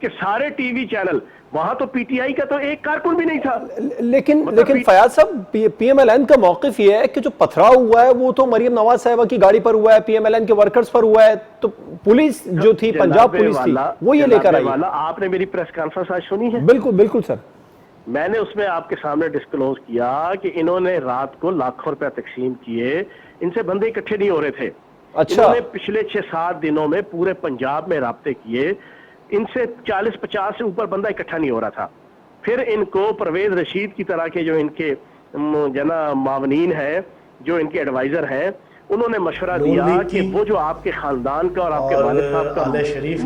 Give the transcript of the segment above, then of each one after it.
کہ سارے T V channel, وہاں تو پی ٹی آئی کا تو ایک کارکن بھی نہیں تھا. لیکن فیاض صاحب پی ایم ایل این کا موقف یہ ہے کہ جو پتھراؤ ہوا ہے وہ تو مریم نواز صاحبہ کی گاڑی پر ہوا ہے, پی ایم ایل این کے ورکرز پر ہوا ہے, تو پولیس جو تھی پنجاب پولیس تھی وہ یہ لے کر آئی. آپ نے میری پریس کانفرنس آج سنی ہے؟ بالکل بالکل سر, میں نے اس میں آپ کے سامنے ڈسکلوز کیا کہ انہوں نے رات کو لاکھوں روپے تقسیم کیے, ان سے بندے اکٹھے نہیں ہو رہے تھے. اچھا, انہوں نے پچھلے 6-7 دنوں میں پورے پنجاب میں رابطے کیے, ان سے 40-50 سے اوپر بندہ اکٹھا نہیں ہو رہا تھا. پھر ان کو پرویز رشید کی طرح کے جو ان کے معاونین ہیں, جو ان کے ایڈوائزر ہیں, انہوں نے مشورہ دیا کہ وہ جو آپ کے خاندان کا اور آپ کے والد صاحب کا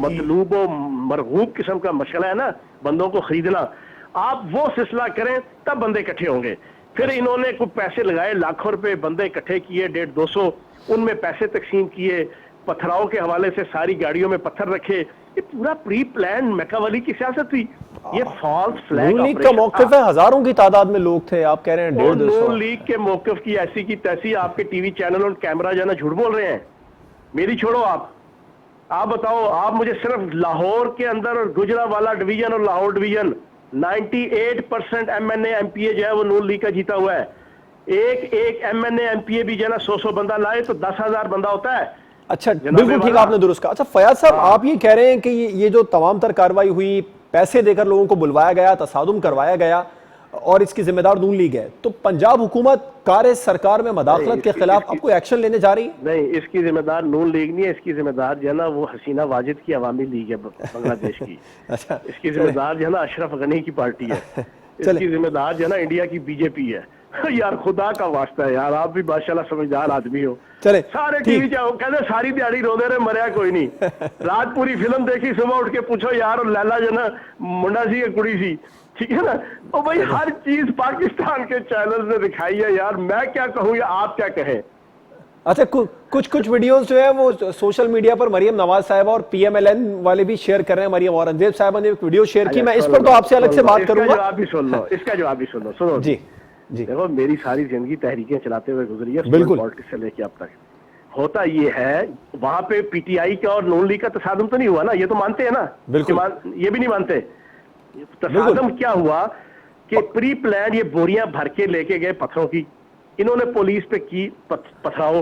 مطلوب و مرغوب قسم کا مسئلہ ہے نا, بندوں کو خریدنا, آپ وہ سلسلہ کریں تب بندے اکٹھے ہوں گے. پھر انہوں نے کچھ پیسے لگائے, لاکھوں روپے بندے اکٹھے کیے, 150-200 ان میں پیسے تقسیم کیے, پتھراؤ کے حوالے سے ساری گاڑیوں میں پتھر رکھے. یہ پورا پری پلان میکاولی کی سیاست تھی. یہ فالس فلیگ نون لیگ کا موقف ہے, ہزاروں کی تعداد میں لوگ تھے, آپ کہہ رہے ہیں 150-200. نون لیگ کے موقف کی ایسی کی تیسی آپ کے ٹی وی چینل اور کیمرہ جو ہے نا جھوٹ بول رہے ہیں. میری چھوڑو, آپ بتاؤ, آپ مجھے صرف لاہور کے اندر اور گجرانوالہ ڈویژن اور Lahore division 98% M N A M P A جو ہے وہ نون لیگ کا جیتا ہوا ہے. ایک M N A M P A بھی جو ہے نا 100 بندہ لائے تو 10,000 بندہ ہوتا ہے. اچھا بالکل ٹھیک, آپ نے درست کہا. اچھا فیاض صاحب, آپ یہ کہہ رہے ہیں کہ یہ جو تمام تر کارروائی ہوئی, پیسے دے کر لوگوں کو بلوایا گیا, تصادم کروایا گیا, اور اس کی ذمہ دار نون لیگ ہے, تو پنجاب حکومت کار سرکار میں مداخلت کے خلاف اب کوئی ایکشن لینے جا رہی ہے؟ نہیں, اس کی ذمہ دار نون لیگ نہیں ہے, اس کی ذمہ دار جو ہے نا وہ حسینہ واجد کی عوامی لیگ ہے بنگلہ دیش کی. اس کی ذمہ دار جو ہے نا اشرف غنی کی پارٹی ہے. اس کی ذمہ دار جو ہے نا انڈیا کی بی جے پی ہے. یار خدا کا واسطہ ہے یار, آپ بھی ماشاءاللہ سمجھدار آدمی ہو. سارے ٹی وی کہتے ساری دیہڑی رو دے رہے, مریا کوئی نہیں. رات پوری فلم دیکھی, صبح اٹھ کے پوچھو یار لیلا جو نا منڈا سی یا کڑی سی, ٹھیک ہے نا. اور بھائی ہر چیز پاکستان کے چینل نے دکھائی ہے یار, میں کیا کہوں یا آپ کیا کہیں. اچھا کچھ ویڈیوز جو ہیں وہ سوشل میڈیا پر مریم نواز صاحبہ اور پی ایم ایل این والے بھی شیئر کر رہے ہیں. مریم اورنگزیب صاحبہ نے ایک ویڈیو شیئر کی, میں اس پر تو آپ سے الگ سے بات کروں گا. اس کا جواب بھی سن لو. سنو جی جی, دیکھو میری ساری زندگی تحریکیں چلاتے ہوئے گزری ہے, بالکل پالیٹکس سے لے کے اب تک. ہوتا یہ ہے وہاں پہ پی ٹی آئی کا اور نون لیگ کا تصادم تو نہیں ہوا نا, یہ تو مانتے ہیں نا, یہ بھی نہیں مانتے. تصادم کیا ہوا کہ پری پلان یہ بوریاں بھر کے لے کے گئے پتھروں کی, انہوں نے پولیس پہ کی پتھراؤ.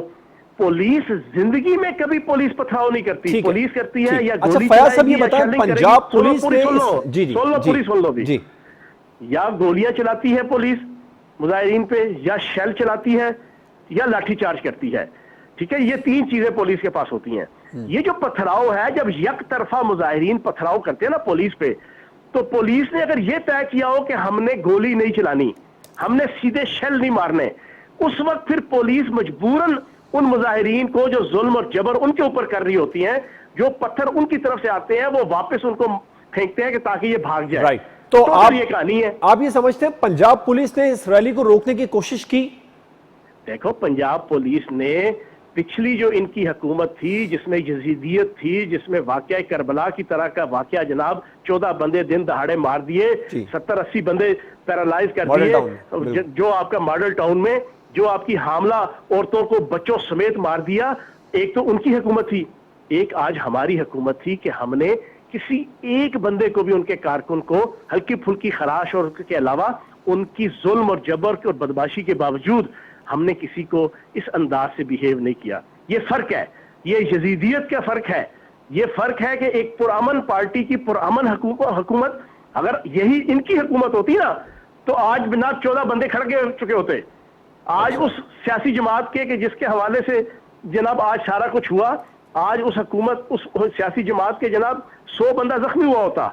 پولیس زندگی میں کبھی پولیس پتھراؤ نہیں کرتی, پولیس کرتی ہے یا گولی چلائے گی یا شیلنگ کرے گی. سن لو بھی, یا گولیاں چلاتی ہے پولیس مظاہرین پہ, یا شیل چلاتی ہے, یا لاٹھی چارج کرتی ہے. ٹھیک ہے, یہ 3 چیزیں پولیس کے پاس ہوتی ہیں. یہ جو پتھراؤ ہے, جب یک طرفہ مظاہرین پتھراؤ کرتے ہیں نا پولیس پہ, تو پولیس نے اگر یہ طے کیا ہو کہ ہم نے گولی نہیں چلانی, ہم نے سیدھے شیل نہیں مارنے, اس وقت پھر پولیس مجبوراً ان مظاہرین کو جو ظلم اور جبر ان کے اوپر کر رہی ہوتی ہیں, جو پتھر ان کی طرف سے آتے ہیں وہ واپس ان کو پھینکتے ہیں کہ تاکہ یہ بھاگ جائے. تو یہ کہانی ہے, آپ یہ سمجھتے ہیں پنجاب پولیس نے اس ریلی کو روکنے کی کوشش کی؟ دیکھو پنجاب پولیس نے پچھلی جو ان کی حکومت تھی, جس میں یزیدیت تھی, جس میں واقعہ کربلا کی طرح کا واقعہ جناب 14 بندے دن دہاڑے مار دیے, 70-80 بندے پیرالائز کر دیے, جو آپ کا ماڈل ٹاؤن میں جو آپ کی حاملہ عورتوں کو بچوں سمیت مار دیا. ایک تو ان کی حکومت تھی, ایک آج ہماری حکومت تھی کہ ہم نے کسی ایک بندے کو بھی ان کے کارکن کو ہلکی پھلکی خراش اور کے علاوہ ان کی ظلم اور جبر اور بدماشی کے باوجود ہم نے کسی کو اس انداز سے بیہیو نہیں کیا. یہ فرق ہے, یہ یزیدیت کا فرق ہے. یہ فرق ہے کہ ایک پرامن پارٹی کی پرامن حکومت, اگر یہی ان کی حکومت ہوتی نا تو آج بنا 14 بندے کھڑ کے چکے ہوتے. آج اس سیاسی جماعت کے کہ جس کے حوالے سے جناب آج سارا کچھ ہوا, آج اس حکومت اس سیاسی جماعت کے جناب 100 بندہ زخمی ہوا ہوتا,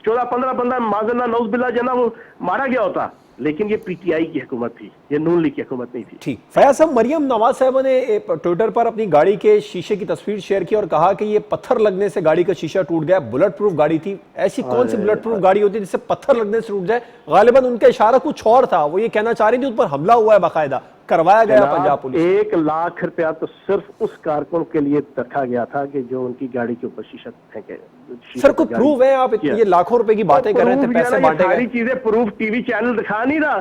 14-15 بندہ معذاللہ نعوذ باللہ جناب مارا گیا ہوتا. لیکن یہ پی ٹی آئی کی حکومت تھی, یہ نون لیگ کی حکومت نہیں تھی. ٹھیک. فیاض صاحب, مریم نواز صاحبہ نے ٹویٹر پر اپنی گاڑی کے شیشے کی تصویر شیئر کی اور کہا کہ یہ پتھر لگنے سے گاڑی کا شیشہ ٹوٹ گیا, بلٹ پروف گاڑی تھی. ایسی کون سی بلٹ پروف گاڑی ہوتی ہے جس سے پتھر لگنے سے ٹوٹ جائے؟ غالباً ان کا اشارہ کچھ اور تھا, وہ یہ کہنا چاہ رہی تھی اس پر حملہ ہوا ہے, باقاعدہ کروایا گیا پنجاب پولیس. 1 لاکھ روپیہ تو صرف اس کارکن کے لیے رکھا گیا تھا کہ جو ان کی گاڑی کے اوپر شیشہ پھینکے. سر کوئی پروف ہے؟ آپ یہ لاکھوں روپے کی باتیں کر رہے تھے, پیسے بانٹے گئے, ساری چیزیں پروف ٹی وی چینل دکھا نہیں رہا.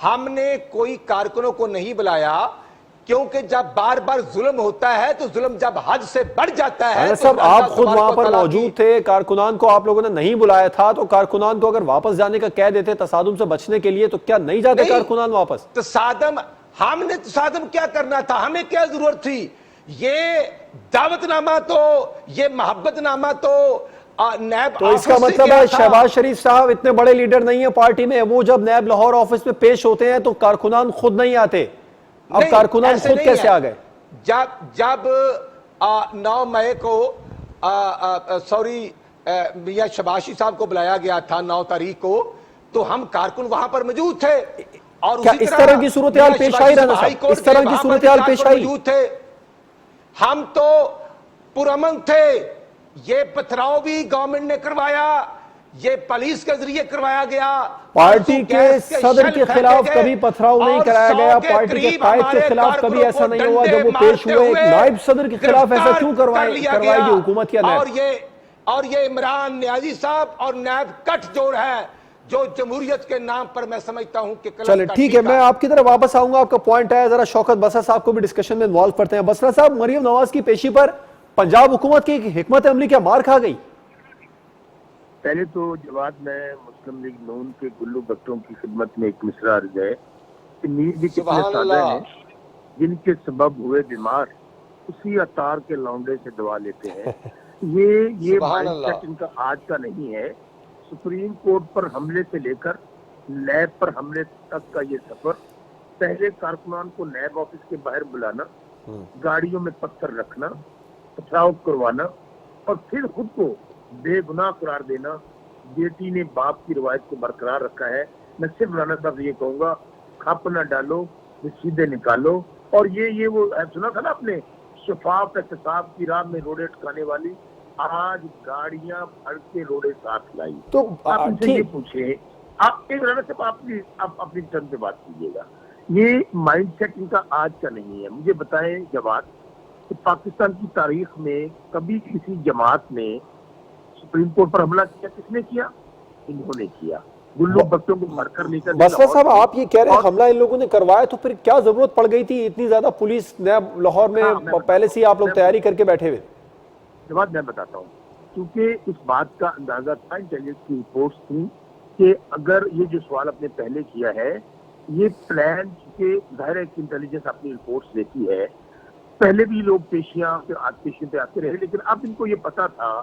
ہم نے کوئی کارکنوں کو نہیں بلایا کیونکہ جب بار بار ظلم ہوتا ہے تو ظلم جب حد سے بڑھ جاتا ہے رانا تو صاحب اللہ آپ خود تبارک وہاں و پر تعالیٰ موجود تھے، کارکنان کو آپ لوگوں نے نہیں بلایا تھا، تو کارکنان کو اگر واپس جانے کا کہہ دیتے تصادم سے بچنے کے لیے تو کیا نہیں جاتے کارکنان واپس؟ تصادم ہم نے تصادم کیا کرنا تھا، ہمیں کیا ضرورت تھی؟ یہ دعوت نامہ تو یہ محبت نامہ تو نیب تو اس کا آفس سے مطلب گیا ہے تھا۔ شہباز شریف صاحب اتنے بڑے لیڈر نہیں ہیں پارٹی میں، وہ جب نیب لاہور آفس میں پیش ہوتے ہیں تو کارکنان خود نہیں آتے، اب نہیں، کارکنان ایسے خود نہیں کیسے ہے۔ آ گئے؟ جب 9 مئی کو میاں شہباز شریف صاحب کو بلایا گیا تھا 9 تاریخ کو، تو ہم کارکن وہاں پر موجود تھے، اور کیا اسی اس طرح کی صورتحال پیش آئی رانا صاحب؟ اس طرح کی صورتحال پیش آئی؟ موجود تھے، ہم تو پرامن تھے۔ یہ پتھراؤ بھی گورنمنٹ نے کروایا، یہ پولیس کے ذریعے کروایا گیا، پارٹی کے صدر کے خلاف کبھی پتھراؤ نہیں کرایا گیا، پارٹی کے قائد کے خلاف کبھی ایسا نہیں ہوا، جب وہ پیش ہوئے ایک نائب صدر کے خلاف ایسا کیوں کروائے گی حکومت یا نیب؟ اور یہ عمران نیازی صاحب اور نیب کٹ جوڑ ہے جو جمہوریت کے نام پر میں سمجھتا ہوں کہ چلے ٹھیک ہے، میں آپ کی طرف واپس آؤں گا، آپ کا پوائنٹ ہے، ذرا شوکت بسرا صاحب کو بھی ڈسکشن میں انوالو کرتے ہیں۔ بسرا صاحب، مریم نواز کی پیشی پر پنجاب حکومت کی حکمت عملی کیا مار کھا گئی؟ پہلے تو جواد میں مسلم لیگ نون کے گلو بٹوں کی خدمت میں ایک مصرع عرض ہے کہ میر بھی کتنے سادہ ہیں، جن کے سبب ہوئے بیمار اسی عطار کے لونڈے سے دوا لیتے ہیں۔ یہ مائنڈ سیٹ ان کا آج کا نہیں ہے۔ سپریم کورٹ پر حملے سے لے کر نیب پر حملے تک کا یہ سفر، پہلے کارکنان کو نیب آفس کے باہر بلانا، گاڑیوں میں پتھر رکھنا، پتھراؤ کروانا، اور پھر خود کو بے گناہ قرار دینا۔ بیٹی نے باپ کی روایت کو برقرار رکھا ہے۔ میں صرف رانا صاحب یہ کہوں گا، کھپ نہ ڈالو، رسیدیں نکالو۔ اور یہ وہ سنا تھا نا آپ نے، شفاف احتساب کی راہ میں روڑے اٹکانے والی، آج گاڑیاں بھر کے روڑے ساتھ لائی۔ تو آپ ان سے یہ پوچھیں، آپ ایک رانا صاحب آپ اپنی ٹرن پہ بات کیجیے گا، یہ مائنڈ سیٹ ان کا آج کا نہیں ہے۔ مجھے بتائیں جواد کہ پاکستان کی تاریخ میں کبھی کسی جماعت نے سپریم کورٹ پر حملہ کیا؟ کس نے کیا؟ انہوں نے کیا، گلو بچوں کو مر کر لے کر۔ بسرا صاحب، آپ یہ کہہ رہے ہیں حملہ ان لوگوں نے کروایا، تو پھر کیا ضرورت پڑ گئی تھی اتنی زیادہ پولیس نیب لاہور میں پہلے سے ہی آپ لوگ تیاری کر کے بیٹھے ہوئے؟ جواد میں بتاتا ہوں، کیونکہ اس بات کا اندازہ تھا، انٹیلیجنس کی رپورٹس تھی کہ اگر یہ جو سوال آپ نے پہلے کیا ہے، یہ پلان کے ظاہر ہے کہ انٹیلیجنس اپنی رپورٹس دیتی ہے، پہلے بھی لوگ پیشیاں پہ آتے رہے، لیکن اب ان کو یہ پتا تھا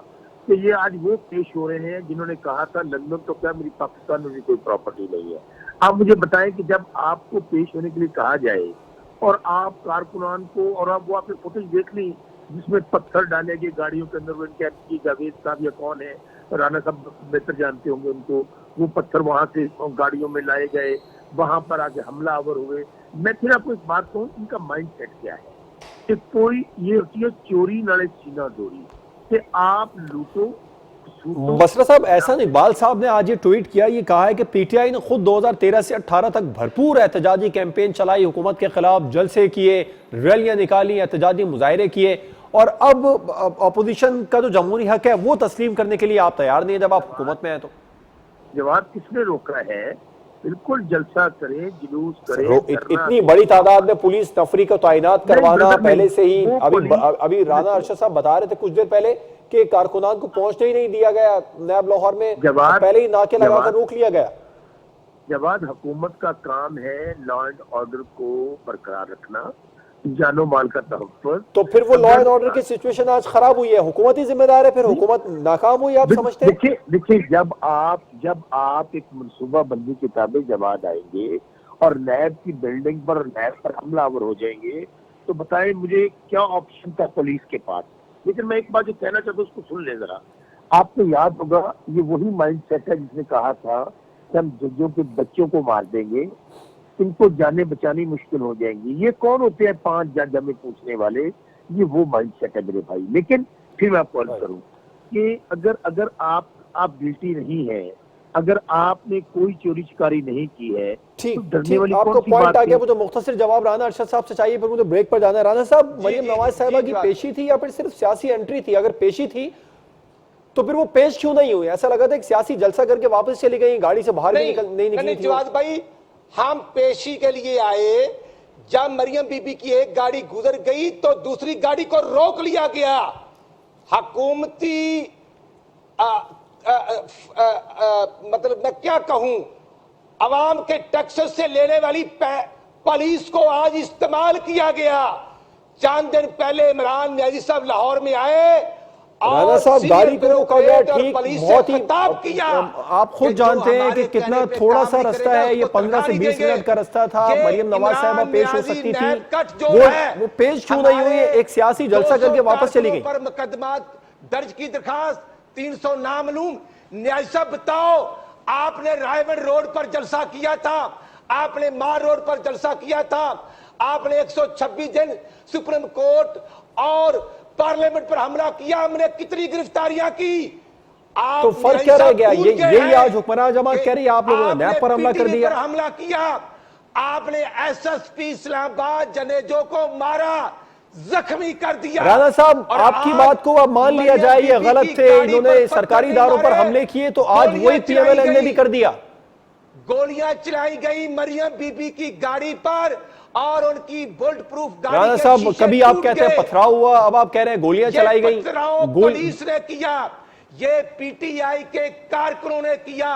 کہ یہ آج وہ پیش ہو رہے ہیں جنہوں نے کہا تھا لندن تو کیا میری پاکستان میں بھی کوئی پراپرٹی نہیں ہے۔ آپ مجھے بتائیں کہ جب آپ کو پیش ہونے کے لیے کہا جائے اور آپ کارکنان کو، اور آپ وہ آپ نے فوٹیج دیکھ لی جس میں پتھر ڈالے گئے گاڑیوں کے اندر، وہ ان کے جاوید صاحب یا کون ہے، رانا صاحب بہتر جانتے ہوں گے ان کو، وہ پتھر وہاں سے گاڑیوں میں لائے گئے، وہاں پر آ کے حملہ آور ہوئے۔ میں پھر آپ کو ایک بات کہوں، ان کا مائنڈ سیٹ کیا ہے کہ کوئی یہ ہوتی ہے چوری نالے سینہ دوری، کہ آپ لوٹو۔ بسرا صاحب، ایسا نہیں، اقبال صاحب نے آج یہ ٹویٹ کیا، یہ کہا ہے کہ پی ٹی آئی نے خود 2013 سے 18 تک بھرپور احتجاجی کیمپین چلائی، حکومت کے خلاف جلسے کیے، ریلیاں نکالی، احتجاجی مظاہرے کیے، اور اب اپوزیشن کا جو جمہوری حق ہے وہ تسلیم کرنے کے لیے آپ تیار نہیں ہیں جب آپ حکومت میں ہیں؟ تو جواب کس نے روکا ہے؟ بالکل جلسہ کریں، جلوس کریں۔ اتنی بڑی تعداد میں پولیس نفری کو تعینات کروانا پہلے سے ہی، ابھی رانا ارشد صاحب بتا رہے تھے کچھ دیر پہلے کہ کارکنان کو پہنچنے ہی نہیں دیا گیا نیب لاہور میں، پہلے ہی ناکے لگا کر روک لیا گیا۔ جواد، حکومت کا کام ہے لا اینڈ آرڈر کو برقرار رکھنا، جان و مال کا تحفظ۔ تو پھر وہ لا اینڈ آرڈر کی سچویشن آج خراب ہوئی ہے، حکومت ہی ذمہ دار ہے، پھر حکومت ناکام ہوئی آپ سمجھتے ہیں؟ دیکھیں، جب آپ ایک منصوبہ بندی کتابیں جواد آئیں گے اور نیب کی بلڈنگ پر نیب پر حملہ آور ہو جائیں گے، تو بتائیں مجھے کیا آپشن تھا پولیس کے پاس؟ لیکن میں ایک بات جو کہنا چاہتا ہوں اس کو سن لیں ذرا۔ آپ کو یاد ہوگا یہ وہی مائنڈ سیٹ ہے جس نے کہا تھا کہ ہم ججوں کے بچوں کو مار دیں گے، ان کو جانیں بچانی مشکل ہو جائیں گی۔ یہ کون ہوتے ہیں 5 جج ہمیں پوچھنے والے؟ یہ وہ مائنڈ سیٹ ہے میرے بھائی۔ لیکن پھر میں آپ کو عرض کروں کہ اگر آپ گلٹی نہیں ہیں، اگر آپ نے کوئی چوری چکاری نہیں کی ہے، ٹھیک، آپ کو پوائنٹ آ گیا، مجھے مختصر جواب رانا ارشد صاحب سے چاہیے، پھر مجھے بریک پر جانا ہے۔ رانا صاحب، مریم نواز صاحبہ کی پیشی تھی یا پھر صرف سیاسی انٹری تھی؟ اگر پیشی تھی تو پھر وہ پیش کیوں نہیں ہوئی؟ ایسا لگا تھا ایک سیاسی جلسہ کر کے واپس چلی گئی، گاڑی سے باہر بھی نہیں نکلی تھی۔ جواد بھائی، ہم پیشی کے لیے آئے، جب مریم بی بی کی ایک گاڑی گزر گئی تو دوسری گاڑی کو روک لیا گیا۔ حکومتی مطلب میں کیا کہوں، عوام کے ٹیکسز سے لینے والی پولیس کو آج استعمال کیا گیا۔ چند دن پہلے عمران نیازی صاحب لاہور میں آئے رانا صاحب گاڑی کو روکا گیا، ٹھیک، بہت ہی خطاب کیا۔ آپ خود جانتے ہیں کہ کتنا تھوڑا سا رستہ ہے، یہ 15 سے 20 منٹ کا رستہ تھا، مریم نواز صاحبہ پیش ہو سکتی تھی، وہ پیش کیوں نہیں ہوئی؟ ایک سیاسی جلسہ کر کے واپس چلی گئی۔ پر مقدمات درج کی درخواست 300 نامعلوم۔ نیازی صاحب بتاؤ، آپ نے رائے بڑ روڈ پر جلسہ کیا تھا، آپ نے مار روڈ پر جلسہ کیا تھا، آپ نے 126 دن سپریم کورٹ اور پارلیمنٹ پر حملہ کیا، ہم نے کتنی گرفتاریاں کی۔ تو فرق کیا رہ گیا؟ یہی آج حکمراں جماعت کہہ رہی ہے آپ لوگوں نے نیب پر حملہ کر دیا۔ حملہ کیا، آپ نے ایس ایس پی اسلام آباد جنیجو کو مارا، زخمی کر دیا۔ رانا صاحب آپ کی بات کو اب مان لیا جائے یہ غلط تھے، انہوں نے سرکاری اداروں پر حملے کیے، تو آج وہی پی ایم ایل این نے بھی کر دیا۔ گولیاں چلائی گئی مریم بی بی کی گاڑی پر اور ان کی بلٹ پروف گاڑی رانا کے صاحب شیشے کبھی آپ ٹوٹ کہتے ہیں گئے۔ پتھراؤ ہوا، اب آپ کہہ رہے ہیں گولیاں چلائی گئیں۔ یہ پتھراؤ پولیس نے کیا، یہ پی ٹی آئی کے کارکنوں نے کیا،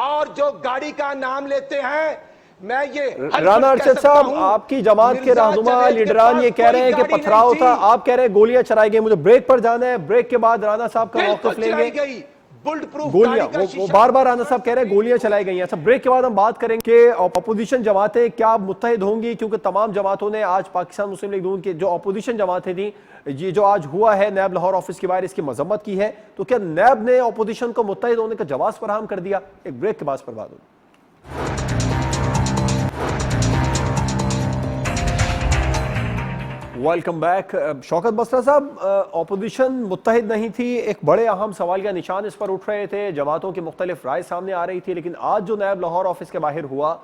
اور جو گاڑی کا نام لیتے ہیں، میں یہ رانا ارشد صاحب آپ کی جماعت کے رہنما لیڈران یہ کہہ رہے ہیں کہ پتھراؤ تھا، آپ کہہ رہے ہیں گولیاں چلائی گئی۔ مجھے بریک پر جانا ہے، بریک کے بعد رانا صاحب کا موقف لیں گے۔ گولیاں وہ بار بار رانا صاحب کہہ رہے ہیں گولیاں چلائی گئی ہیں۔ اچھا بریک کے بعد ہم بات کریں کہ اپوزیشن جماعتیں کیا متحد ہوں گی، کیونکہ تمام جماعتوں نے آج پاکستان مسلم لیگ نون کے جو اپوزیشن جماعتیں تھیں، یہ جو آج ہوا ہے نیب لاہور آفس کے باہر، اس کی مذمت کی ہے، تو کیا نیب نے اپوزیشن کو متحد ہونے کا جواز فراہم کر دیا؟ ایک بریک کے بعد پر بات ہوگی۔ Welcome back. شوکت بسرا صاحب، اپوزیشن متحد نہیں تھی، ایک بڑے اہم سوال کا نشان اس پر اٹھ رہے تھے، جماعتوں کی مختلف رائے سامنے آ رہی تھی، لیکن آج جو نیب لاہور آفس کے باہر ہوا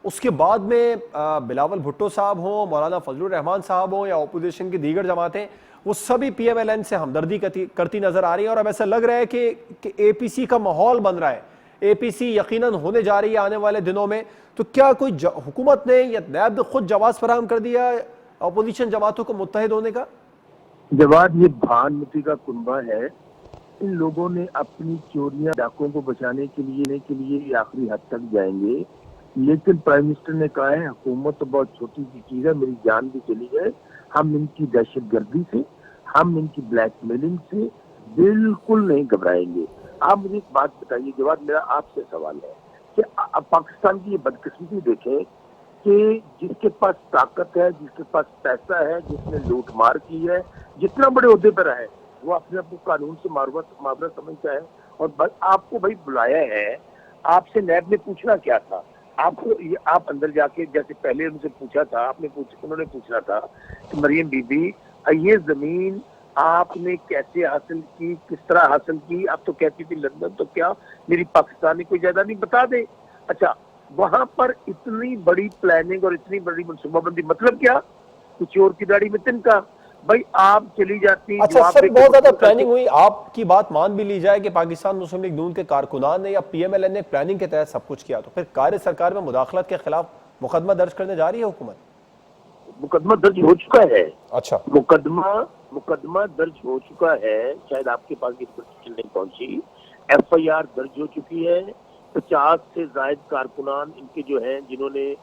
اس کے بعد میں بلاول بھٹو صاحب ہوں، مولانا فضل الرحمان صاحب ہوں یا اپوزیشن کی دیگر جماعتیں، وہ سبھی پی ایم ایل این سے ہمدردی کرتی نظر آ رہی ہیں، اور اب ایسا لگ رہا ہے کہ اے پی سی کا ماحول بن رہا ہے، اے پی سی یقیناً ہونے جا رہی ہے آنے والے دنوں میں۔ تو کیا کوئی حکومت نے یا نیب نے خود جواز فراہم کر دیا اپوزیشن جماعتوں کو متحد ہونے کا؟ جواد، یہ بھان مٹی کا کنبہ ہے، ان لوگوں نے اپنی چوریاں ڈاکوں کو بچانے کے لیے آخری حد تک جائیں گے، لیکن پرائم منسٹر نے کہا ہے حکومت تو بہت چھوٹی سی چیز ہے، میری جان بھی چلی جائے، ہم ان کی دہشت گردی سے، ہم ان کی بلیک میلنگ سے بالکل نہیں گھبرائیں گے۔ آپ مجھے ایک بات بتائیے جواد، میرا آپ سے سوال ہے کہ پاکستان کی یہ بدقسمتی دیکھیں کہ جس کے پاس طاقت ہے، جس کے پاس پیسہ ہے، جس نے لوٹ مار کی ہے، جتنا بڑے عہدے پر ہے، وہ اپنے آپ کو قانون سے معاورت سمجھتا ہے، اور آپ کو بھائی بلایا ہے، آپ سے نیب نے پوچھنا کیا تھا؟ آپ اندر جا کے جیسے پہلے ان سے پوچھا تھا، انہوں نے پوچھنا تھا کہ مریم بی بی یہ زمین آپ نے کیسے حاصل کی، کس طرح حاصل کی؟ آپ تو کہتی تھی لندن، تو کیا میری پاکستانی کوئی جائیداد نہیں بتا دے؟ اچھا، وہاں پر اتنی بڑی پلاننگ اور اتنی بڑی منصوبہ بندی، مطلب کیا؟ چور کی داڑھی میں تنکا، بھائی آپ چلی جاتی۔ اچھا سر، بہت زیادہ پلاننگ ہوئی، آپ کی بات مان بھی لی جائے کہ پاکستان مسلم لیگ نون کے کارکنان نے یا پی ایم ایل این نے پلاننگ کے تحت سب کچھ کیا، تو پھر قائد سرکار میں مداخلت کے خلاف مقدمہ درج کرنے جا رہی ہے حکومت؟ مقدمہ درج ہو چکا ہے۔ اچھا، مقدمہ درج ہو چکا ہے، شاید آپ کے پاس انفارمیشن نہیں پہنچی، ایف آئی آر درج ہو چکی ہے۔ 50 سے زائد کارکنان ان کے جو ہیں، جنہوں نے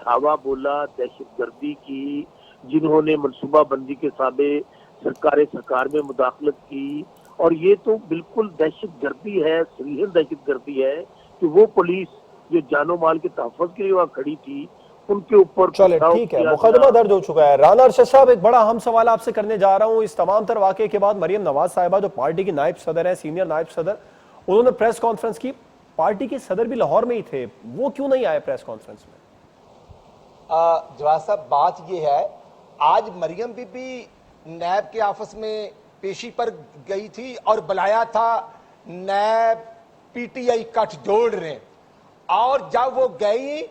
دھاوا بولا، دہشت گردی کی، جنہوں نے منصوبہ بندی کے سابے سرکار میں مداخلت کی، اور یہ تو بالکل دہشت گردی ہے، صریحا دہشت گردی ہے کہ وہ پولیس جو جان و مال کے تحفظ کے لیے وہاں کھڑی تھی، ان کے اوپر چلے ٹھیک ہے، مقدمہ درج ہو چکا ہے۔ رانا ارشد صاحب، ایک بڑا اہم سوال آپ سے کرنے جا رہا ہوں، اس تمام تر واقعے کے بعد مریم نواز صاحبہ جو پارٹی کی نائب صدر ہیں، سینئر نائب صدر، انہوں نے پریس کانفرنس کی، پارٹی کے صدر بھی لاہور میں ہی تھے، وہ کیوں نہیں آئے پریس کانفرنس میں؟ جواز صاحب، بات یہ ہے، آج مریم بی بی نیب کے آفس میں پیشی پر گئی تھی اور بلایا تھا نیب پی ٹی آئی کٹ جوڑ رہے، اور جب وہ گئی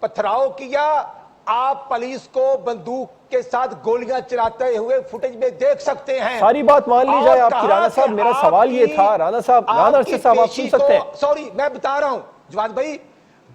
پتھراؤ کیا، آپ پولیس کو بندوق کے ساتھ گولیاں چلاتے ہوئے فوٹیج میں دیکھ سکتے ہیں۔ ساری بات مان لی جائے آپ کی رانا صاحب، میرا سوال یہ تھا، رانا ارشد صاحب آپ سن سکتے ہیں؟ سوری، میں بتا رہا ہوں جواد بھائی،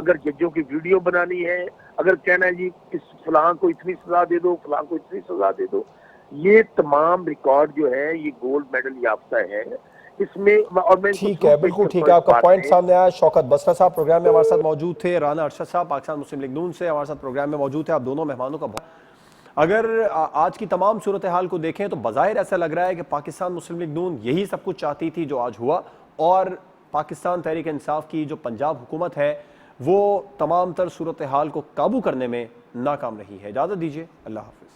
اگر ججوں کی ویڈیو بنانی ہے، اگر کہنا ہے جی اس فلاں کو اتنی سزا دے دو، فلاں کو اتنی سزا دے دو، یہ تمام ریکارڈ جو ہے یہ گولڈ میڈل یافتہ ہے اس میں۔ اور میں ٹھیک ہے، بالکل ٹھیک ہے، آپ کا پوائنٹ سامنے آیا۔ شوکت بسرا صاحب پروگرام میں ہمارے ساتھ موجود تھے، رانا ارشد صاحب پاکستان مسلم لیگ نون سے ہمارے ساتھ پروگرام میں موجود تھے۔ آپ دونوں مہمانوں کا اگر آج کی تمام صورتحال کو دیکھیں تو بظاہر ایسا لگ رہا ہے کہ پاکستان مسلم لیگ نون یہی سب کچھ چاہتی تھی جو آج ہوا، اور پاکستان تحریک انصاف کی جو پنجاب حکومت ہے وہ تمام تر صورتحال کو قابو کرنے میں ناکام رہی ہے۔ اجازت دیجیے، اللہ حافظ۔